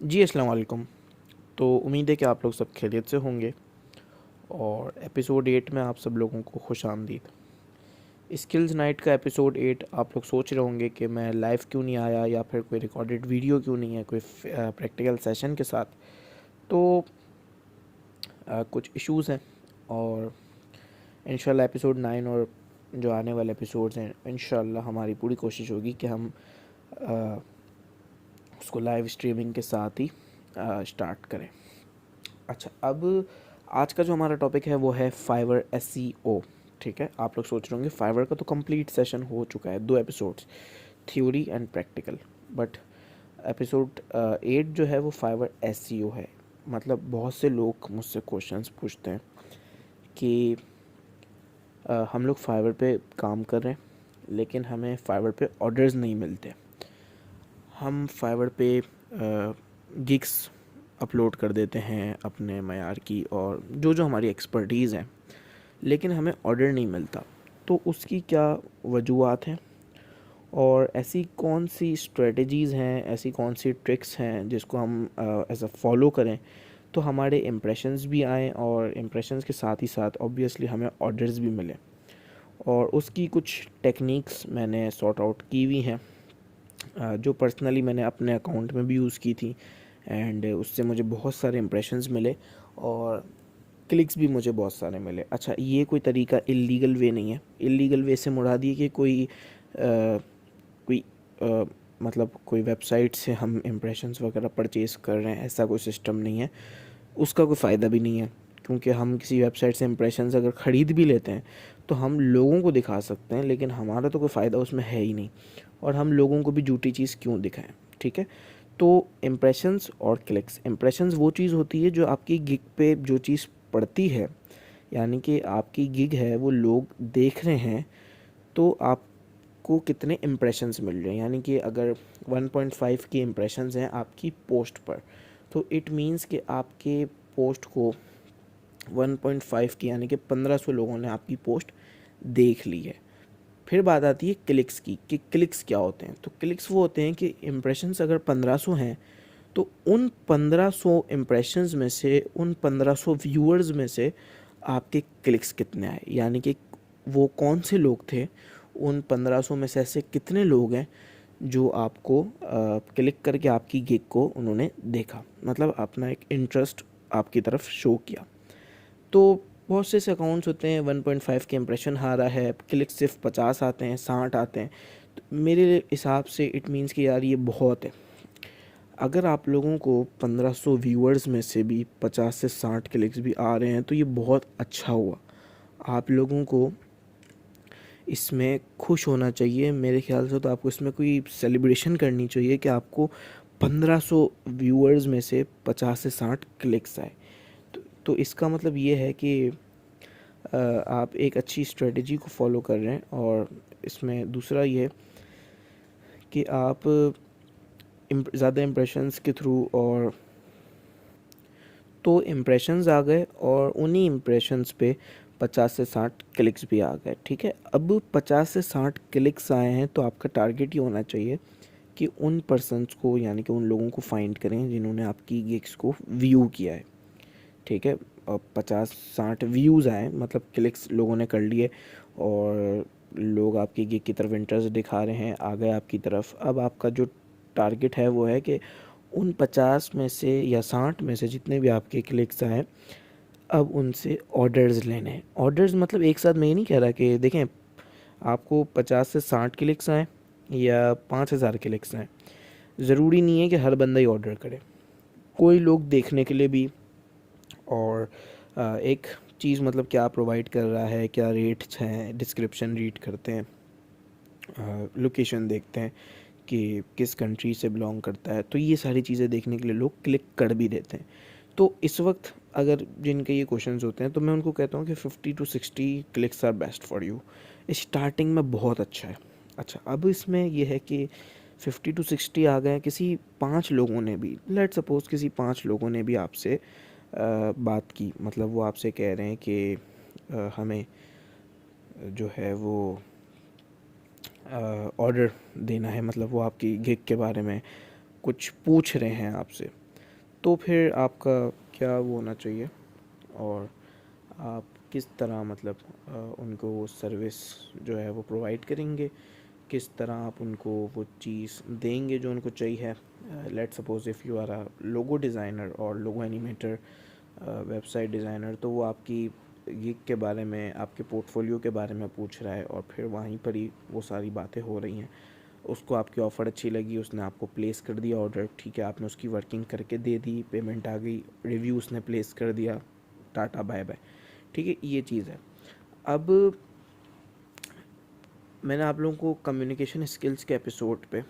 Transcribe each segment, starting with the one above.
जी अस्सलाम वालेकुम। तो उम्मीद है कि आप लोग सब खैरियत से होंगे और एपिसोड 8 में आप सब लोगों को खुशामदीद। स्किल्स नाइट का एपिसोड 8 आप लोग सोच रहे होंगे कि मैं लाइव क्यों नहीं आया या फिर कोई रिकॉर्डेड वीडियो क्यों नहीं है कोई प्रैक्टिकल सेशन के साथ। तो कुछ इश्यूज़ हैं और इंशाल्लाह एपिसोड 9 और जो आने वाले एपिसोड्स हैं इंशाल्लाह हमारी पूरी कोशिश होगी कि हम अ, उसको लाइव स्ट्रीमिंग के साथ ही स्टार्ट करें। अच्छा, अब आज का जो हमारा टॉपिक है वो है फाइवर एसईओ। ठीक है, आप लोग सोच रहे होंगे फाइवर का तो कंप्लीट सेशन हो चुका है, 2 episodes, theory and practical. But episode 8 जो है वो फाइवर एसईओ है। मतलब बहुत से लोग मुझसे क्वेश्चंस पूछते हैं कि हम लोग फाइवर पे काम कर रहे हैं लेकिन हमें फाइवर पे ऑर्डर्स नहीं मिलते। हम फाइवर पे गिग्स अपलोड कर देते हैं अपने मयार की और जो जो हमारी एक्सपर्टीज़ है, लेकिन हमें ऑर्डर नहीं मिलता। तो उसकी क्या वजूहत हैं और ऐसी कौन सी स्ट्रेटजीज़ हैं, ऐसी कौन सी ट्रिक्स हैं जिसको हम एज अ फॉलो करें तो हमारे इम्प्रेशंस भी आएँ और इम्प्रेशंस के साथ ही साथ ऑब्वियसली हमें ऑर्डर्स भी मिलें। और उसकी कुछ टेक्निक्स मैंने सॉर्ट आउट की हुई हैं जो पर्सनली मैंने अपने अकाउंट में भी यूज़ की थी एंड उससे मुझे बहुत सारे इम्प्रेशंस मिले और क्लिक्स भी मुझे बहुत सारे मिले। अच्छा, ये कोई तरीका इल्लीगल वे नहीं है। इल्लीगल वे से मुराद ये कि कोई अ, मतलब कोई वेबसाइट से हम इम्प्रेशंस वगैरह परचेज़ कर रहे हैं, ऐसा कोई सिस्टम नहीं है। उसका कोई फ़ायदा भी नहीं है क्योंकि हम किसी वेबसाइट से इम्प्रेशंस अगर ख़रीद भी लेते हैं तो हम लोगों को दिखा सकते हैं, लेकिन हमारा तो कोई फ़ायदा उसमें है ही नहीं और हम लोगों को भी झूठी चीज़ क्यों दिखाएं। ठीक है, तो इम्प्रेशंस और क्लिक्स, इम्प्रेशंस वो चीज़ होती है जो आपकी गिग पे जो चीज़ पड़ती है, यानी कि आपकी गिग है वो लोग देख रहे हैं तो आपको कितने इम्प्रेशंस मिल रहे हैं। यानी कि अगर 1.5 के इम्प्रेशंस हैं आपकी पोस्ट पर, तो इट मीन्स कि आपके पोस्ट को 1.5 की यानी कि 1500 लोगों ने आपकी पोस्ट देख ली है। फिर बात आती है क्लिक्स की कि क्लिक्स क्या होते हैं। तो क्लिक्स वो होते हैं कि इम्प्रेशंस अगर 1500 हैं तो उन 1500 इम्प्रेशंस में से, उन 1500 व्यूअर्स में से आपके क्लिक्स कितने आए, यानी कि वो कौन से लोग थे, उन 1500 में से ऐसे कितने लोग हैं जो आपको क्लिक करके आपकी गिग को उन्होंने देखा, मतलब अपना एक इंटरेस्ट आपकी तरफ शो किया। तो बहुत से ऐसे अकाउंट्स होते हैं 1.5 के इम्प्रेशन आ रहा है, क्लिक सिर्फ 50 आते हैं, 60 आते हैं। तो मेरे हिसाब से इट मीन्स कि यार ये बहुत है। अगर आप लोगों को 1500 व्यूअर्स में से भी 50 से 60 क्लिक्स भी आ रहे हैं तो ये बहुत अच्छा हुआ। आप लोगों को इसमें खुश होना चाहिए। मेरे ख्याल से तो आपको इसमें कोई सेलिब्रेशन करनी चाहिए कि आपको 1500 व्यूअर्स में से 50 से 60 क्लिक्स आए। तो इसका मतलब ये है कि आप एक अच्छी स्ट्रेटजी को फॉलो कर रहे हैं। और इसमें दूसरा ये कि आप ज़्यादा इम्प्रेशंस के थ्रू, और तो इम्प्रेशंस आ गए और उन्हीं इम्प्रेशंस पे 50 से 60 क्लिक्स भी आ गए। ठीक है, अब 50 से 60 क्लिक्स आए हैं तो आपका टारगेट ये होना चाहिए कि उन पर्सन्स को, यानी कि उन लोगों को फाइंड करें जिन्होंने आपकी गिग्स को व्यू किया है। ठीक है, 50-60 व्यूज़ आए मतलब क्लिक्स लोगों ने कर लिए और लोग आपकी गिग की तरफ इंटरेस्ट दिखा रहे हैं, आ गए आपकी तरफ। अब आपका जो टारगेट है वो है कि उन 50 में से या 60 में से जितने भी आपके क्लिक्स आए, अब उनसे ऑर्डर्स लेने हैं। ऑर्डर्स मतलब एक साथ मैं ये नहीं कह रहा कि देखें आपको 50 से 60 क्लिक्स आए या 5000 क्लिक्स आए, ज़रूरी नहीं है कि हर बंदा ही ऑर्डर करे। कोई लोग देखने के लिए भी, और एक चीज़ मतलब क्या प्रोवाइड कर रहा है, क्या रेट्स हैं, डिस्क्रिप्शन रीड करते हैं, लोकेशन देखते हैं कि किस कंट्री से बिलोंग करता है, तो ये सारी चीज़ें देखने के लिए लोग क्लिक कर भी देते हैं। तो इस वक्त अगर जिनके ये क्वेश्चंस होते हैं तो मैं उनको कहता हूँ कि 50 to 60 clicks are best for you. Starting में बहुत अच्छा है। अच्छा, अब इसमें यह है कि 50 to 60 आ गए, किसी 5 लोगों ने भी, लेट सपोज किसी 5 लोगों ने भी आपसे बात की, मतलब वो आपसे कह रहे हैं कि हमें जो है वो ऑर्डर देना है, मतलब वो आपकी गिग के बारे में कुछ पूछ रहे हैं आपसे। तो फिर आपका क्या वो होना चाहिए, और आप किस तरह मतलब उनको वो सर्विस जो है वो प्रोवाइड करेंगे, किस तरह आप उनको वो चीज़ देंगे जो उनको चाहिए। Let's suppose if you are a logo designer और लोगो एनिमेटर, वेबसाइट डिज़ाइनर, तो वो आपकी गिग के बारे में, आपके पोर्टफोलियो के बारे में पूछ रहा है, और फिर वहीं पर ही वो सारी बातें हो रही हैं। उसको आपकी ऑफ़र अच्छी लगी, उसने आपको प्लेस कर दिया ऑर्डर, ठीक है, आपने उसकी वर्किंग करके दे दी, पेमेंट आ गई, रिव्यू उसने प्लेस कर दिया, टाटा बाय बाय, ठीक है, ये चीज़ है। अब मैंने आप लोगों को कम्युनिकेशन स्किल्स के एपिसोड पे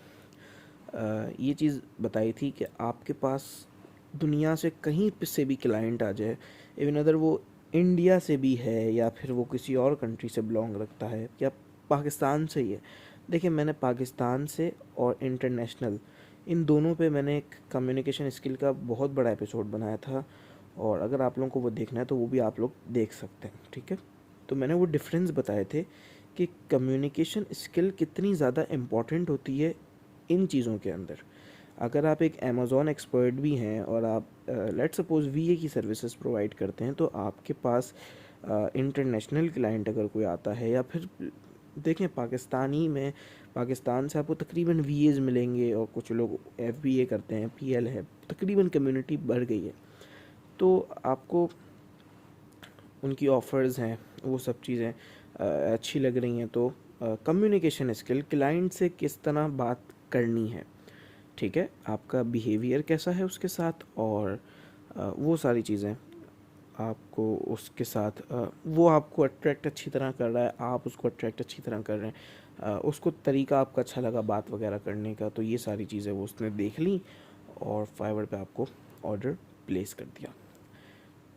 ये चीज़ बताई थी कि आपके पास दुनिया से कहीं पे से भी क्लाइंट आ जाए, इवन अदर वो इंडिया से भी है या फिर वो किसी और कंट्री से बिलोंग रखता है या पाकिस्तान से ही है। देखिए, मैंने पाकिस्तान से और इंटरनेशनल, इन दोनों पे मैंने एक कम्युनिकेशन स्किल का बहुत बड़ा एपिसोड बनाया था, और अगर आप लोगों को वो देखना है तो वो भी आप लोग देख सकते हैं, ठीक है। तो मैंने वो डिफरेंस बताए थे कि कम्युनिकेशन स्किल कितनी ज़्यादा इम्पॉर्टेंट होती है इन चीज़ों के अंदर। अगर आप एक अमेज़ॉन एक्सपर्ट भी हैं और आप लेट्स सपोज वीए की सर्विसेज प्रोवाइड करते हैं, तो आपके पास इंटरनेशनल क्लाइंट अगर कोई आता है, या फिर देखें पाकिस्तानी में, पाकिस्तान से आपको तकरीबन वीएज मिलेंगे, और कुछ लोग एफबीए करते हैं, पीएल है, तकरीबन कम्युनिटी बढ़ गई है, तो आपको उनकी ऑफ़र्स हैं, वो सब चीज़ें अच्छी लग रही हैं, तो कम्युनिकेशन स्किल, क्लाइंट से किस तरह बात करनी है, ठीक है, आपका बिहेवियर कैसा है उसके साथ, और वो सारी चीज़ें आपको उसके साथ वो आपको अट्रैक्ट अच्छी तरह कर रहा है, आप उसको अट्रैक्ट अच्छी तरह कर रहे हैं, उसको तरीका आपका अच्छा लगा बात वगैरह करने का, तो ये सारी चीज़ें वो उसने देख ली और फाइवर पे आपको ऑर्डर प्लेस कर दिया।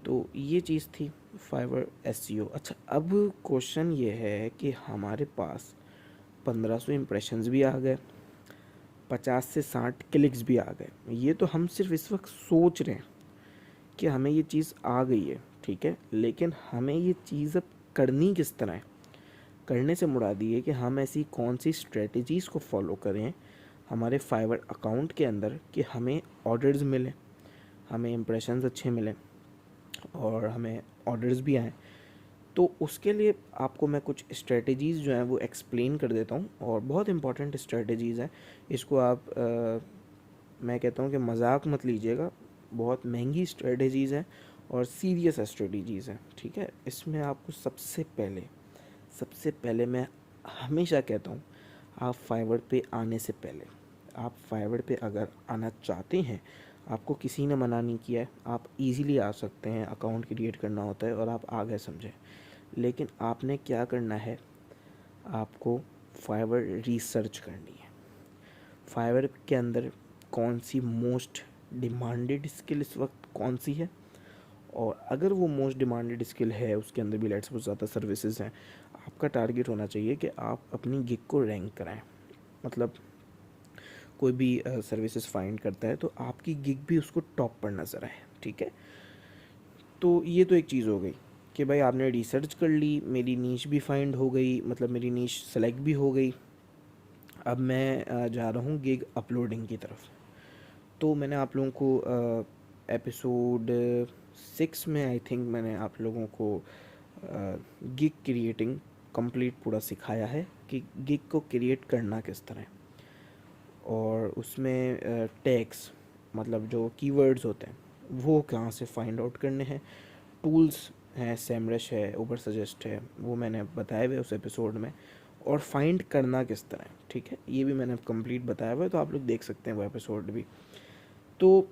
तो ये चीज़ थी फाइवर एसईओ। अच्छा, अब क्वेश्चन ये है कि हमारे पास 1500 इम्प्रेशंस भी आ गए, 50 से 60 क्लिक्स भी आ गए, ये तो हम सिर्फ इस वक्त सोच रहे हैं कि हमें ये चीज़ आ गई है, ठीक है, लेकिन हमें ये चीज़ अब करनी किस तरह है। करने से मुराद ये है कि हम ऐसी कौन सी स्ट्रेटजीज़ को फॉलो करें हमारे फाइवर अकाउंट के अंदर कि हमें ऑर्डर्स मिलें, हमें इम्प्रेशंस अच्छे मिलें, और हमें ऑर्डर्स भी आएँ। तो उसके लिए आपको मैं कुछ स्ट्रेटजीज़ जो हैं वो एक्सप्लेन कर देता हूँ, और बहुत इंपॉर्टेंट स्ट्रेटजीज़ हैं। इसको आप मैं कहता हूँ कि मजाक मत लीजिएगा, बहुत महंगी स्ट्रेटजीज़ हैं और सीरियस स्ट्रेटजीज़ हैं, ठीक है। इसमें आपको सबसे पहले मैं हमेशा कहता हूँ, आप फाइवर पे आने से पहले, आप फाइवर पे अगर आना चाहते हैं, आपको किसी ने मना नहीं किया है, आप इजीली आ सकते हैं, अकाउंट क्रिएट करना होता है और आप आ गए, समझे। लेकिन आपने क्या करना है, आपको फाइवर रिसर्च करनी है। फाइवर के अंदर कौन सी मोस्ट डिमांडेड स्किल इस वक्त कौन सी है, और अगर वो मोस्ट डिमांडेड स्किल है, उसके अंदर भी लेट्स सपोज ज़्यादा सर्विसेज हैं, आपका टारगेट होना चाहिए कि आप अपनी गिग को रैंक कराएं। मतलब कोई भी सर्विसेज फाइंड करता है तो आपकी गिग भी उसको टॉप पर नज़र आए, ठीक है। तो ये तो एक चीज़ हो गई कि भाई आपने रिसर्च कर ली, मेरी नीश भी फाइंड हो गई, मतलब मेरी नीश सेलेक्ट भी हो गई। अब मैं जा रहा हूँ गिग अपलोडिंग की तरफ। तो मैंने आप लोगों को एपिसोड 6 में आई थिंक मैंने आप लोगों को गिग क्रिएटिंग कंप्लीट पूरा सिखाया है कि गिग को क्रिएट करना किस तरह है, और उसमें टैग्स, मतलब जो कीवर्ड्स होते हैं वो कहाँ से फाइंड आउट करने हैं, टूल्स हैं, सेमरश है, ऊबर सजेस्ट है, वो मैंने बताए हुए उस एपिसोड में, और फाइंड करना किस तरह है, ठीक है, ये भी मैंने कंप्लीट बताया हुआ है, तो आप लोग देख सकते हैं वो एपिसोड भी। तो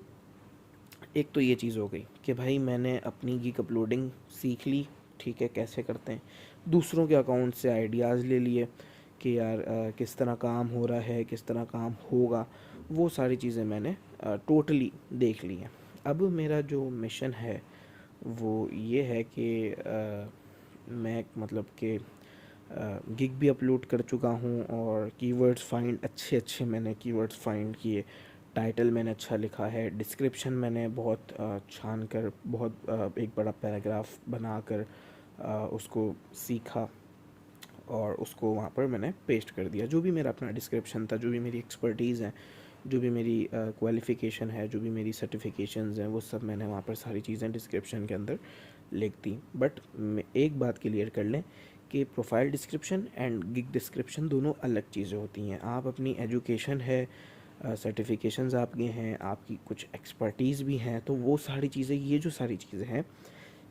एक तो ये चीज़ हो गई कि भाई मैंने अपनी गिग अपलोडिंग सीख ली, ठीक है, कैसे करते हैं, दूसरों के अकाउंट से आइडियाज़ ले लिए कि यार किस तरह काम हो रहा है, किस तरह काम होगा, वो सारी चीज़ें मैंने टोटली देख ली हैं। अब मेरा जो मिशन है वो ये है कि मैं मतलब कि गिग भी अपलोड कर चुका हूँ, और कीवर्ड्स फाइंड अच्छे अच्छे मैंने कीवर्ड्स फाइंड किए, टाइटल मैंने अच्छा लिखा है, डिस्क्रिप्शन मैंने बहुत छान कर, बहुत एक बड़ा पैराग्राफ बनाकर उसको सीखा, और उसको वहाँ पर मैंने पेस्ट कर दिया। जो भी मेरा अपना डिस्क्रिप्शन था, जो भी मेरी एक्सपर्टीज़ हैं, जो भी मेरी क्वालिफ़िकेशन है, जो भी मेरी सर्टिफिकेशंस हैं, वो सब मैंने वहाँ पर सारी चीज़ें डिस्क्रिप्शन के अंदर लिख दी। बट एक बात क्लियर कर लें कि profile description and gig description दोनों अलग चीज़ें होती हैं। आप अपनी एजुकेशन है, सर्टिफिकेशंस आपके हैं, आपकी कुछ एक्सपर्टीज़ भी हैं, तो वो सारी चीज़ें, ये जो सारी चीज़ें हैं,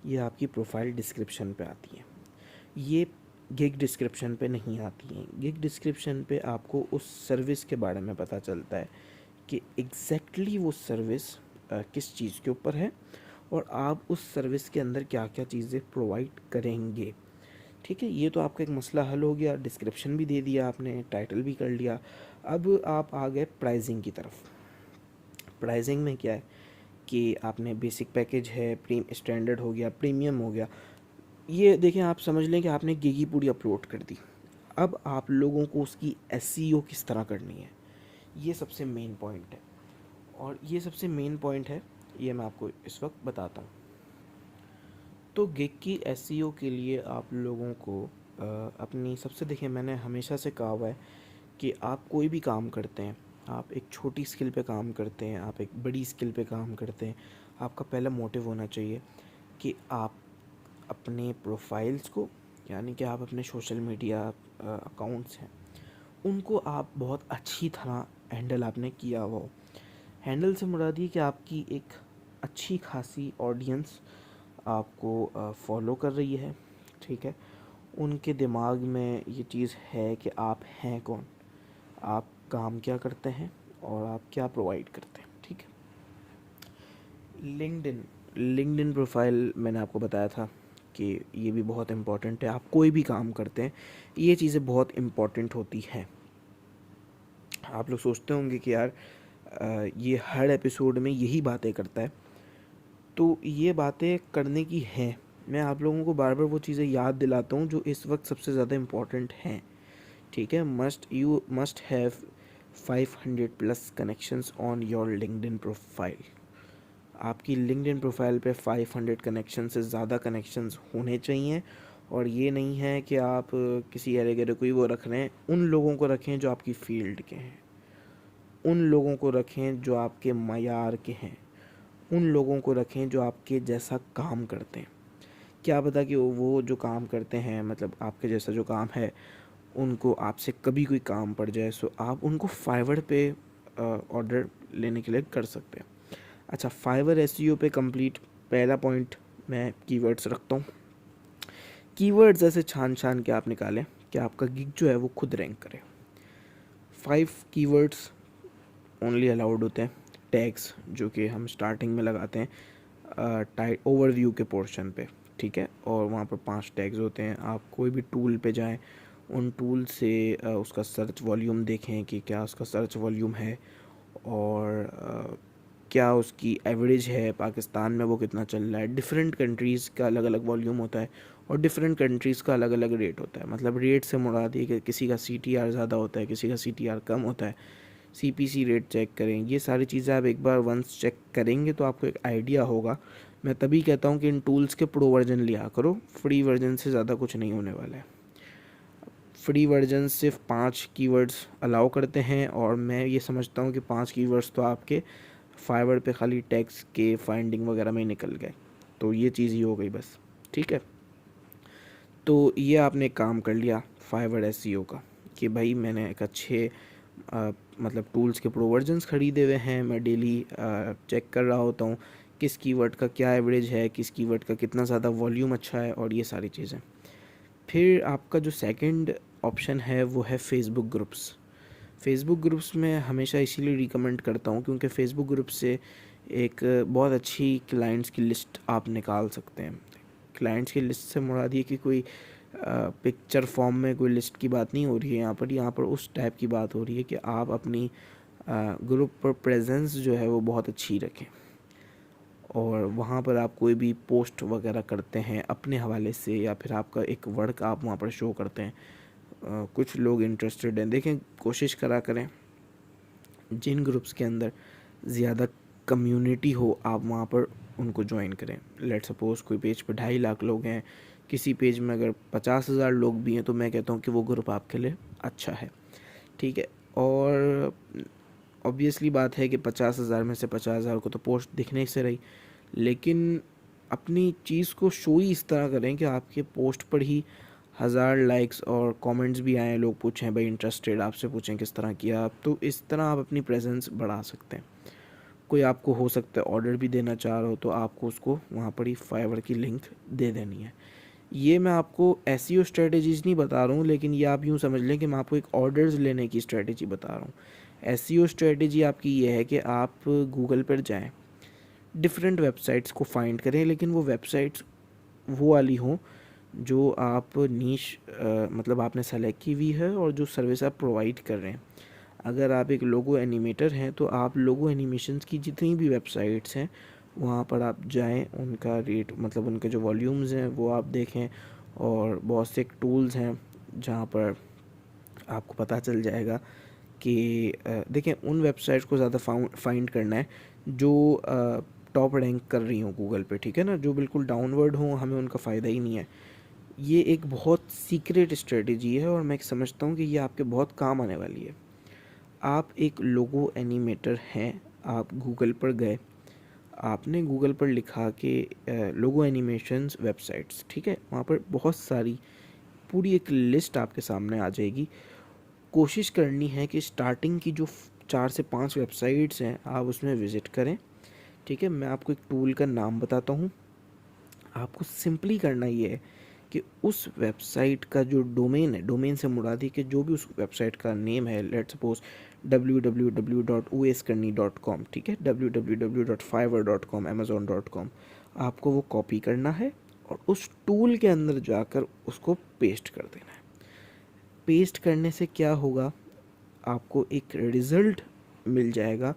ये आपकी प्रोफाइल डिस्क्रिप्शन पे आती हैं। ये गिग डिस्क्रिप्शन पे नहीं आती हैं। गिग डिस्क्रिप्शन पे आपको उस सर्विस के बारे में पता चलता है कि एग्जैक्टली वो सर्विस किस चीज़ के ऊपर है और आप उस सर्विस के अंदर क्या क्या चीज़ें प्रोवाइड करेंगे। ठीक है, ये तो आपका एक मसला हल हो गया, डिस्क्रिप्शन भी दे दिया आपने, टाइटल भी कर लिया। अब आप आ गए प्राइसिंग की तरफ। प्राइसिंग में क्या है कि आपने बेसिक पैकेज है, स्टैंडर्ड हो गया, प्रीमियम हो गया। ये देखें, आप समझ लें कि आपने गिगी पूरी अपलोड कर दी। अब आप लोगों को उसकी एसईओ किस तरह करनी है, ये सबसे मेन पॉइंट है। और ये सबसे मेन पॉइंट है, ये मैं आपको इस वक्त बताता हूँ। तो गिग की एसईओ के लिए आप लोगों को अपनी सबसे, देखिए मैंने हमेशा से कहा हुआ है कि आप कोई भी काम करते हैं, आप एक छोटी स्किल पे काम करते हैं, आप एक बड़ी स्किल पे काम करते हैं, आपका पहला मोटिव होना चाहिए कि आप अपने प्रोफाइल्स को, यानी कि आप अपने सोशल मीडिया अकाउंट्स हैं, उनको आप बहुत अच्छी तरह हैंडल आपने किया हुआ हो। हैंडल से मुराद ये कि आपकी एक अच्छी खासी ऑडियंस आपको फॉलो कर रही है। ठीक है, उनके दिमाग में ये चीज़ है कि आप हैं कौन, आप काम क्या करते हैं और आप क्या प्रोवाइड करते हैं। ठीक है, लिंक्डइन प्रोफाइल मैंने आपको बताया था कि ये भी बहुत इम्पॉर्टेंट है। आप कोई भी काम करते हैं, ये चीज़ें बहुत इम्पॉर्टेंट होती हैं। आप लोग सोचते होंगे कि यार ये हर एपिसोड में यही बातें करता है, तो ये बातें करने की हैं। मैं आप लोगों को बार बार वो चीज़ें याद दिलाता हूँ जो इस वक्त सबसे ज़्यादा इम्पॉर्टेंट हैं। ठीक है, you must have 500 plus connections on your LinkedIn profile. आपकी लिंक्डइन प्रोफाइल पे 500 कनेक्शन से ज़्यादा कनेक्शंस होने चाहिए। और ये नहीं है कि आप किसी एरे गरे कोई वो रख रहे हैं, उन लोगों को रखें जो आपकी फील्ड के हैं, उन लोगों को रखें जो आपके मयार के हैं, उन लोगों को रखें जो आपके जैसा काम करते हैं। क्या पता कि वो जो काम करते हैं, मतलब आपके जैसा जो काम है, उनको आपसे कभी कोई काम पड़ जाए, सो आप उनको फाइवर पे ऑर्डर लेने के लिए कर सकते हैं। अच्छा, फाइवर एसईओ पे कंप्लीट पहला पॉइंट मैं कीवर्ड्स रखता हूँ। कीवर्ड्स ऐसे छान छान के आप निकालें कि आपका गिग जो है वो खुद रैंक करे। 5 कीवर्ड्स ओनली अलाउड होते हैं। टैग्स जो कि हम स्टार्टिंग में लगाते हैं टाइट ओवरव्यू के पोर्शन पे। ठीक है, और वहाँ पर 5 टैग्स होते हैं। आप कोई भी टूल पे जाएं, उन टूल से उसका सर्च वॉल्यूम देखें कि क्या उसका सर्च वॉल्यूम है और क्या उसकी एवरेज है, पाकिस्तान में वो कितना चल रहा है। डिफरेंट कंट्रीज़ का अलग अलग वॉल्यूम होता है और डिफरेंट कंट्रीज़ का अलग अलग रेट होता है। मतलब रेट से मुराद ये कि किसी का CTR ज़्यादा होता है, किसी का CTR कम होता है। CPC रेट चेक करें, ये सारी चीज़ें आप एक बार वंस चेक करेंगे तो आपको एक आइडिया होगा। मैं तभी कहता हूँ कि इन टूल्स के प्रो वर्जन लिया करो, फ्री वर्जन से ज़्यादा कुछ नहीं होने वाला है। फ्री वर्जन सिर्फ 5 कीवर्ड्स अलाउ करते हैं और मैं ये समझता हूँ कि 5 कीवर्ड्स तो आपके फाइवर पे खाली टैक्स के फाइंडिंग वगैरह में ही निकल गए। तो ये चीज़ ही हो गई बस। ठीक है, तो ये आपने काम कर लिया फाइवर एसईओ का कि भाई मैंने एक अच्छे मतलब टूल्स के प्रो वर्जन्स ख़रीदे हुए हैं, मैं डेली चेक कर रहा होता हूँ किस कीवर्ड का क्या एवरेज है, किस कीवर्ड का कितना ज़्यादा वॉल्यूम अच्छा है और ये सारी चीज़ें। फिर आपका जो सेकंड ऑप्शन है वो है फेसबुक ग्रुप्स। फेसबुक ग्रुप्स में हमेशा इसीलिए रिकमेंड करता हूँ क्योंकि फ़ेसबुक ग्रुप से एक बहुत अच्छी क्लाइंट्स की लिस्ट आप निकाल सकते हैं। क्लाइंट्स की लिस्ट से मुराद ये कि कोई पिक्चर फॉर्म में कोई लिस्ट की बात नहीं हो रही है यहाँ पर उस टाइप की बात हो रही है कि आप अपनी ग्रुप पर प्रेजेंस जो है वो बहुत अच्छी रखें और वहाँ पर आप कोई भी पोस्ट वगैरह करते हैं अपने हवाले से या फिर आपका एक वर्क आप वहाँ पर शो करते हैं। कुछ लोग इंटरेस्टेड हैं, देखें कोशिश करा करें जिन ग्रुप्स के अंदर ज़्यादा कम्युनिटी हो आप वहाँ पर उनको ज्वाइन करें। लेट सपोज़ कोई पेज पर 2.5 लाख लोग हैं, किसी पेज में अगर 50,000 लोग भी हैं तो मैं कहता हूँ कि वो ग्रुप आपके लिए अच्छा है। ठीक है, और ऑब्वियसली बात है कि 50,000 में से 50,000 को तो पोस्ट दिखने से रही, लेकिन अपनी चीज़ को शो ही इस तरह करें कि आपके पोस्ट पर ही 1,000 लाइक्स और कमेंट्स भी आएँ, लोग पूछें भाई इंटरेस्टेड, आपसे पूछें किस तरह किया आप, तो इस तरह आप अपनी प्रेजेंस बढ़ा सकते हैं। कोई आपको हो सकता है ऑर्डर भी देना चाह रहा हो, तो आपको उसको वहाँ पर ही फाइवर की लिंक दे देनी है। ये मैं आपको एसईओ स्ट्रेटजीज़ नहीं बता रहा हूँ, लेकिन ये आप यूँ समझ लें कि मैं आपको एक ऑर्डर्स लेने की स्ट्रेटजी बता रहा हूँ। एसईओ स्ट्रेटजी आपकी ये है कि आप गूगल पर जाएं, डिफरेंट वेबसाइट्स को फाइंड करें, लेकिन वो वेबसाइट्स वो वाली हों जो आप नीश मतलब आपने सेलेक्ट की हुई है और जो सर्विस आप प्रोवाइड कर रहे हैं। अगर आप एक लोगो एनिमेटर हैं तो आप लोगो एनिमेशंस की जितनी भी वेबसाइट्स हैं वहाँ पर आप जाएं, उनका रेट मतलब उनके जो वॉल्यूम्स हैं वो आप देखें, और बहुत से टूल्स हैं जहाँ पर आपको पता चल जाएगा कि देखें उन वेबसाइट्स को ज़्यादा फाइंड करना है जो टॉप रैंक कर रही हूँ गूगल पे, ठीक है ना, जो बिल्कुल डाउनवर्ड हो हमें उनका फ़ायदा ही नहीं है। ये एक बहुत सीक्रेट स्ट्रेटजी है और मैं समझता हूँ कि ये आपके बहुत काम आने वाली है। आप एक लोगो एनिमेटर हैं, आप गूगल पर गए, आपने गूगल पर लिखा कि लोगो एनिमेशंस वेबसाइट्स, ठीक है, वहाँ पर बहुत सारी पूरी एक लिस्ट आपके सामने आ जाएगी। कोशिश करनी है कि स्टार्टिंग की जो 4 से 5 वेबसाइट्स हैं आप उसमें विज़िट करें, ठीक है। मैं आपको एक टूल का नाम बताता हूँ। आपको सिंपली करना ये है कि उस वेबसाइट का जो डोमेन है, डोमेन से मुराद है कि जो भी उस वेबसाइट का नेम है, लेट्स सपोज www.oskarni.com, ठीक है, www.fiverr.com, amazon.com, आपको वो कॉपी करना है और उस टूल के अंदर जाकर उसको पेस्ट कर देना है। पेस्ट करने से क्या होगा, आपको एक रिज़ल्ट मिल जाएगा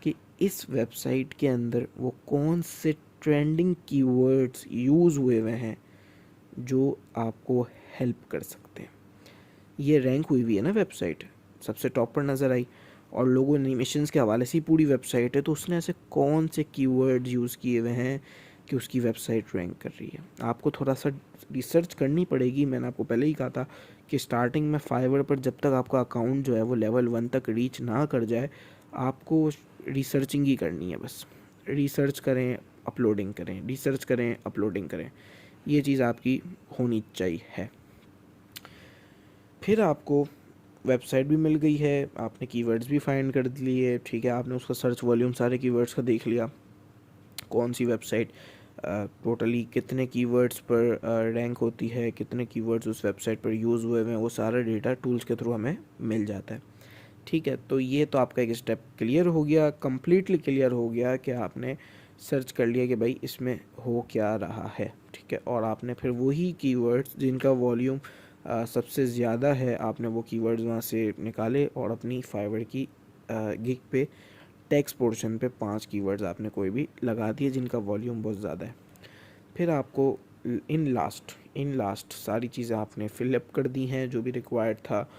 कि इस वेबसाइट के अंदर वो कौन से ट्रेंडिंग कीवर्ड्स यूज़ हुए हुए हैं जो आपको हेल्प कर सकते हैं। ये रैंक हुई हुई है ना वेबसाइट, सबसे टॉप पर नज़र आई, और लोगो एनिमेशंस के हवाले से ही पूरी वेबसाइट है, तो उसने ऐसे कौन से कीवर्ड्स यूज़ किए हुए हैं कि उसकी वेबसाइट रैंक कर रही है। आपको थोड़ा सा रिसर्च करनी पड़ेगी। मैंने आपको पहले ही कहा था कि स्टार्टिंग में फाइवर पर जब तक आपका अकाउंट जो है वो लेवल 1 तक रीच ना कर जाए, आपको रिसर्चिंग ही करनी है बस। रिसर्च करें, अपलोडिंग करें, रिसर्च करें, अपलोडिंग करें, ये चीज़ आपकी होनी चाहिए है। फिर आपको वेबसाइट भी मिल गई है, आपने कीवर्ड्स भी फाइंड कर लिए, ठीक है, आपने उसका सर्च वॉल्यूम सारे कीवर्ड्स का देख लिया, कौन सी वेबसाइट टोटली कितने कीवर्ड्स पर रैंक होती है, कितने कीवर्ड्स उस वेबसाइट पर यूज़ हुए हैं, वो सारा डेटा टूल्स के थ्रू हमें मिल जाता है, ठीक है। तो ये तो आपका एक स्टेप क्लियर हो गया, कम्प्लीटली क्लियर हो गया कि आपने सर्च कर लिया कि भाई इसमें हो क्या रहा है, ठीक है, और आपने फिर वही कीवर्ड्स जिनका वॉल्यूम सबसे ज़्यादा है, आपने वो कीवर्ड्स वहाँ से निकाले और अपनी फाइवर की गिग पे टेक्स्ट पोर्शन पे 5 कीवर्ड्स आपने कोई भी लगा दिए जिनका वॉल्यूम बहुत ज़्यादा है। फिर आपको इन लास्ट सारी चीज़ें आपने फिलअप कर दी हैं जो भी रिक्वायर्ड था,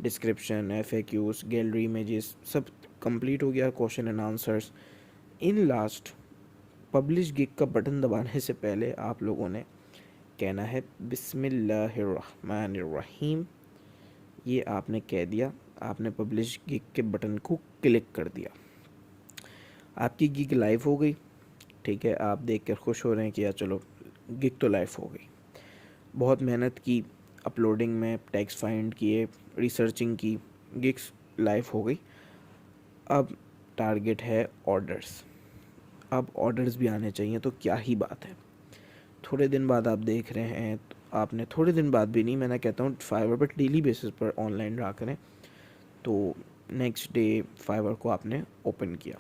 डिस्क्रिप्शन, FAQs, गैलरी इमेजेस, सब कंप्लीट हो गया, question and answers. In last publish gig का बटन दबाने से पहले आप लोगों ने कहना है बिस्मिल्लाहिर्रहमानिर्रहीम। ये आपने कह दिया, आपने पब्लिश गिग के बटन को क्लिक कर दिया, आपकी गिग लाइव हो गई, ठीक है। आप देख कर खुश हो रहे हैं कि यार चलो गिग तो लाइव हो गई। बहुत मेहनत की अपलोडिंग में, टैग्स फाइंड किए, रिसर्चिंग की, गिग्स लाइव हो गई। अब टारगेट है ऑर्डर्स। अब ऑर्डर्स भी आने चाहिए, तो क्या ही बात है। थोड़े दिन बाद आप देख रहे हैं, तो आपने थोड़े दिन बाद भी नहीं, मैं कहता हूँ फाइवर पर डेली बेसिस पर ऑनलाइन रहा करें, तो नेक्स्ट डे फाइवर को आपने ओपन किया,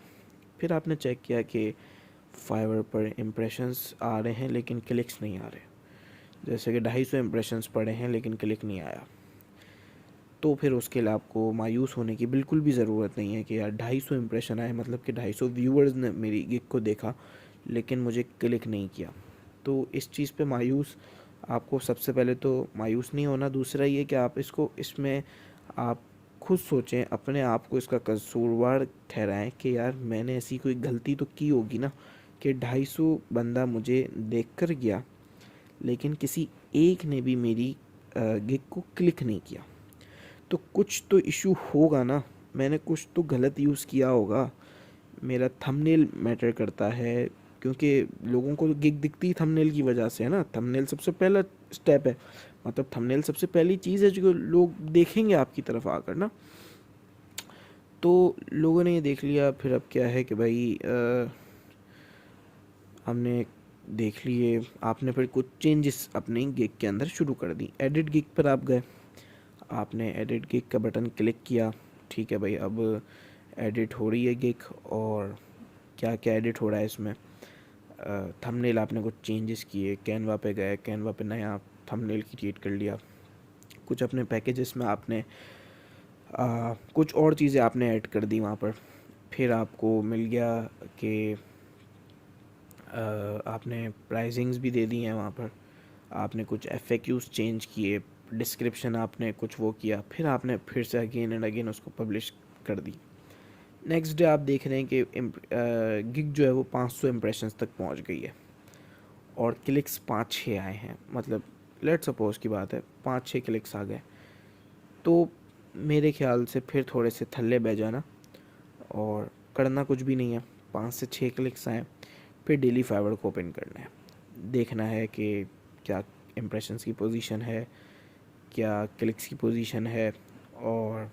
फिर आपने चेक किया कि फाइवर पर इम्प्रेशंस आ रहे हैं लेकिन क्लिक्स नहीं आ रहे, जैसे कि 250 इम्प्रेशंस पड़े हैं लेकिन क्लिक नहीं आया। तो फिर उसके लिए आपको मायूस होने की बिल्कुल भी ज़रूरत नहीं है कि यार 250 इम्प्रेशन आए, मतलब कि 250 व्यूअर्स ने मेरी गिग को देखा लेकिन मुझे क्लिक नहीं किया। तो इस चीज़ पे मायूस, आपको सबसे पहले तो मायूस नहीं होना। दूसरा ये कि आप इसमें आप खुद सोचें, अपने आप को इसका कसूरवार ठहराएं कि यार मैंने ऐसी कोई गलती तो की होगी ना कि 250 बंदा मुझे देख कर गया लेकिन किसी एक ने भी मेरी गिग को क्लिक नहीं किया। तो कुछ तो इशू होगा ना, मैंने कुछ तो गलत यूज़ किया होगा, मेरा थंबनेल मैटर करता है, क्योंकि लोगों को गिग दिखती थंबनेल की वजह से है ना। थंबनेल सबसे पहला स्टेप है, मतलब थंबनेल सबसे पहली चीज़ है जो लोग देखेंगे आपकी तरफ आकर ना। तो लोगों ने ये देख लिया, फिर अब क्या है कि भाई हमने देख लिए, आपने फिर कुछ चेंजेस अपने गिग के अंदर शुरू कर दी। एडिट गिग पर आप गए, आपने एडिट गिग का बटन क्लिक किया, ठीक है भाई, अब एडिट हो रही है गिग। और क्या क्या एडिट हो रहा है इसमें, थंबनेल आपने कुछ चेंजेस किए, कैनवा पे गए, कैनवा पे नया थंबनेल क्रिएट कर लिया, कुछ अपने पैकेजेस में आपने कुछ और चीज़ें आपने ऐड कर दी वहाँ पर। फिर आपको मिल गया कि आपने प्राइसिंग्स भी दे दी हैं वहाँ पर, आपने कुछ FAQs चेंज किए, डिस्क्रिप्शन आपने कुछ वो किया, फिर आपने फिर से अगेन एंड अगेन उसको पब्लिश कर दी। नेक्स्ट डे आप देख रहे हैं कि गिग जो है वो 500 इम्प्रेशंस तक पहुँच गई है और क्लिक्स 5-6 आए हैं, मतलब लेट सपोज की बात है 5-6 क्लिक्स आ गए। तो मेरे ख्याल से फिर थोड़े से थल्ले बह जाना और करना कुछ भी नहीं है। 5 से 6 क्लिक्स आए, फिर डेली फाइवर को ओपन करना है, देखना है कि क्या इम्प्रेशंस की पोजीशन है, क्या क्लिक्स की पोजीशन है, और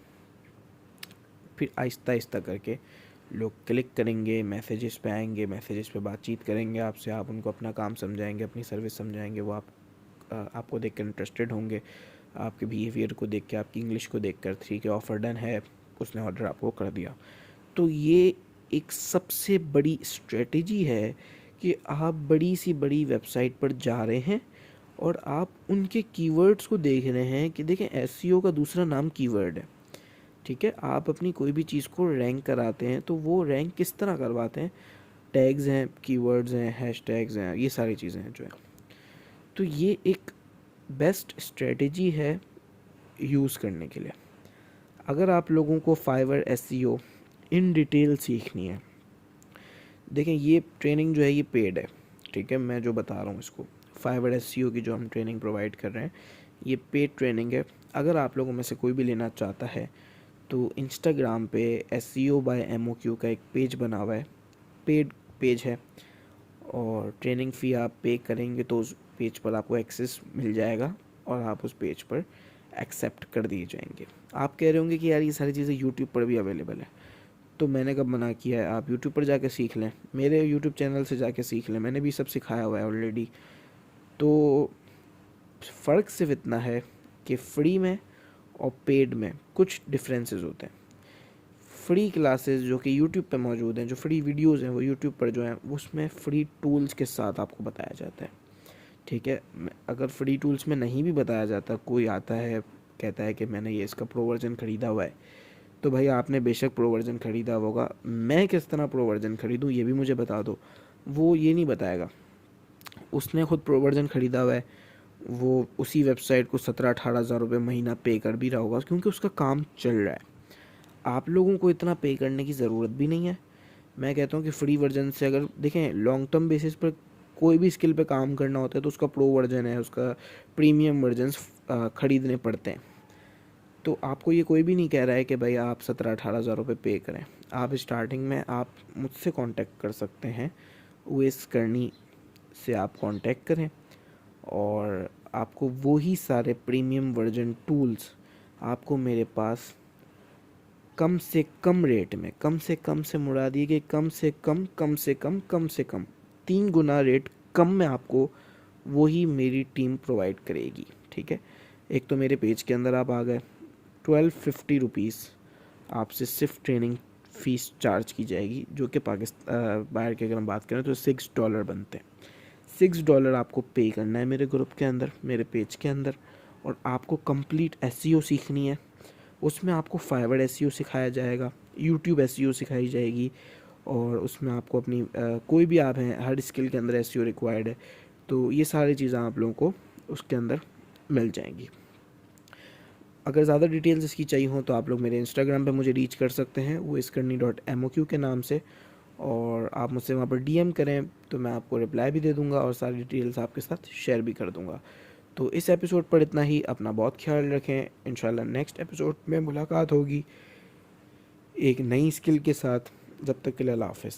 फिर आहिस्ता आहिस्ता करके लोग क्लिक करेंगे, मैसेजेस पे आएंगे, मैसेजेस पे बातचीत करेंगे आपसे, आप उनको अपना काम समझाएंगे, अपनी सर्विस समझाएंगे, वो आपको देख कर इंटरेस्टेड होंगे, आपके बिहेवियर को देख के, आपकी इंग्लिश को देख कर, ठीक है ऑफ़र डन है, उसने ऑर्डर आपको कर दिया। तो ये एक सबसे बड़ी स्ट्रेटजी है कि आप बड़ी सी बड़ी वेबसाइट पर जा रहे हैं और आप उनके कीवर्ड्स को देख रहे हैं कि देखें एसईओ का दूसरा नाम कीवर्ड है, ठीक है। आप अपनी कोई भी चीज़ को रैंक कराते हैं तो वो रैंक किस तरह करवाते हैं, टैग्स हैं, कीवर्ड्स हैं, हैशटैग्स हैं, ये सारी चीज़ें हैं जो है। तो ये एक बेस्ट स्ट्रेटजी है यूज़ करने के लिए। अगर आप लोगों को फाइवर एसईओ इन डिटेल सीखनी है, देखें ये ट्रेनिंग जो है ये पेड है, ठीक है, मैं जो बता रहा हूँ इसको, फाइवर एसईओ की जो हम ट्रेनिंग प्रोवाइड कर रहे हैं ये पेड ट्रेनिंग है। अगर आप लोगों में से कोई भी लेना चाहता है तो इंस्टाग्राम पे SEO by MOQ का एक पेज बना हुआ है, पेड पेज है, और ट्रेनिंग फ़ी आप पे करेंगे तो उस पेज पर आपको एक्सेस मिल जाएगा और आप उस पेज पर एक्सेप्ट कर दिए जाएंगे। आप कह रहे होंगे कि यार ये सारी चीज़ें यूट्यूब पर भी अवेलेबल है, तो मैंने कब मना किया है, आप यूट्यूब पर जाके सीख लें, मेरे यूट्यूब चैनल से जाके सीख लें, मैंने भी सब सिखाया हुआ है ऑलरेडी। तो फ़र्क सिर्फ इतना है कि फ्री में और पेड में कुछ डिफरेंसेस होते हैं। फ्री क्लासेस जो कि यूट्यूब पे मौजूद हैं, जो फ्री वीडियोस हैं वो यूट्यूब पर जो हैं उसमें फ्री टूल्स के साथ आपको बताया जाता है, ठीक है। अगर फ्री टूल्स में नहीं भी बताया जाता, कोई आता है कहता है कि मैंने ये इसका प्रो वर्जन ख़रीदा हुआ है, तो भाई आपने बेशक प्रो वर्जन ख़रीदा होगा, मैं किस तरह प्रो वर्जन ख़रीदूँ ये भी मुझे बता दो, वो ये नहीं बताएगा। उसने खुद प्रो वर्जन ख़रीदा हुआ है, वो उसी वेबसाइट को 17-18 हज़ार रुपये महीना पे कर भी रहा होगा क्योंकि उसका काम चल रहा है। आप लोगों को इतना पे करने की ज़रूरत भी नहीं है। मैं कहता हूँ कि फ्री वर्जन से अगर देखें लॉन्ग टर्म बेसिस पर कोई भी स्किल पे काम करना होता है तो उसका प्रो वर्जन है, उसका प्रीमियम वर्जन्स ख़रीदने पड़ते हैं। तो आपको ये कोई भी नहीं कह रहा है कि भाई आप 17-18 हज़ार रुपये पे करें। आप स्टार्टिंग में आप मुझसे कांटेक्ट कर सकते हैं, उवेस करनी से आप कांटेक्ट करें और आपको वही सारे प्रीमियम वर्जन टूल्स आपको मेरे पास कम से कम रेट में, कम से मुड़ा दिए कि कम से कम 3 गुना रेट कम में आपको वही मेरी टीम प्रोवाइड करेगी, ठीक है। एक तो मेरे पेज के अंदर आप आ गए, 1250 रुपीज़ आपसे सिर्फ ट्रेनिंग फ़ीस चार्ज की जाएगी, जो कि पाकिस्तान बाहर की अगर हम बात करें तो $6 बनते हैं। $6 आपको पे करना है मेरे ग्रुप के अंदर, मेरे पेज के अंदर, और आपको कंप्लीट एसईओ सीखनी है। उसमें आपको फाइवर एसईओ सिखाया जाएगा, यूट्यूब एसईओ सिखाई जाएगी, और उसमें आपको अपनी कोई भी आप हैं, हर स्किल के अंदर एसईओ रिक्वायर्ड है, तो ये सारी चीज़ें आप लोगों को उसके अंदर मिल जाएंगी। अगर ज़्यादा डिटेल्स इसकी चाहिए हो तो आप लोग मेरे इंस्टाग्राम पे मुझे रीच कर सकते हैं, वो iskarni.moq के नाम से, और आप मुझसे वहाँ पर डीएम करें तो मैं आपको रिप्लाई भी दे दूँगा और सारी डिटेल्स आपके साथ शेयर भी कर दूँगा। तो इस एपिसोड पर इतना ही, अपना बहुत ख्याल रखें, इंशाल्लाह नेक्स्ट एपिसोड में मुलाकात होगी। एक नई स्किल के साथ। जब तक के लिए अल्लाह हाफ़िज़।